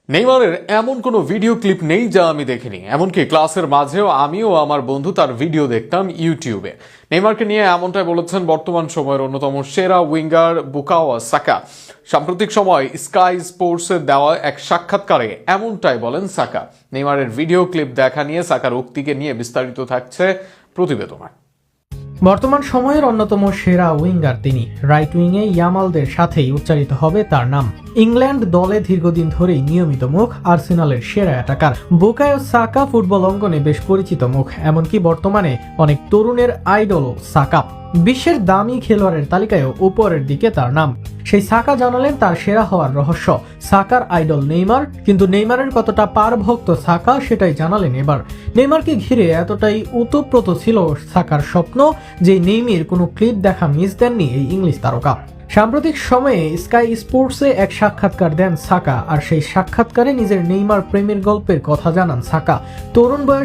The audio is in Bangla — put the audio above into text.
নেইমারের এমন কোনো ভিডিও ক্লিপ নেই যা আমি দেখিনি। এমনকি ক্লাসের মাঝেও আমিও আমার বন্ধু তার ভিডিও দেখতাম ইউটিউবে। নেইমারকে নিয়ে এমনটাই বলেছেন বর্তমান সময়ের অন্যতম সেরা উইঙ্গার বুকায়ো সাকা। সাম্প্রতিক সময় স্কাই স্পোর্টসে দেওয়া এক সাক্ষাৎকারে এমনটাই বলেন সাকা। নেইমারের ভিডিও ক্লিপ দেখা নিয়ে সাকার উক্তিকে নিয়ে বিস্তারিত থাকছে প্রতিবেদনে। বর্তমান সময়ের অন্যতম সেরা উইঙ্গার তিনি। রাইট উইংয়ে ইয়ামালদের সাথেই উচ্চারিত হবে তার নাম। ইংল্যান্ড দলে দীর্ঘদিন ধরেই নিয়মিত মুখ, আর্সেনালের সেরা অ্যাটাকার বুকায়ো সাকা ফুটবল অঙ্গনে বেশ পরিচিত মুখ। এমনকি বর্তমানে অনেক তরুণের আইডলও সাকা। বিশ্বের দামি খেলোয়াড়ের তালিকায়ও উপরের দিকে তার নাম। সেই সাকা জানালেন তার সেরা হওয়ার রহস্য। সাকার আইডল নেইমার, কিন্তু নেইমারের কতটা পারভক্ত সাকা সেটাই জানালেন এবার। নেইমারকে ঘিরে এতটাই ওতপ্রোত ছিল সাকার স্বপ্ন যে নেইমার কোনো ক্লিপ দেখা মিস দেননি এই ইংলিশ তারকা। সাম্প্রতিক সময়ে স্কাই স্পোর্টসে এক সাক্ষাৎকার দেন সাকা, আর সেই সাক্ষাৎকারে নিজের নেইমার প্রেমের গল্পের কথা জানান সাকা। তরুণ বয়স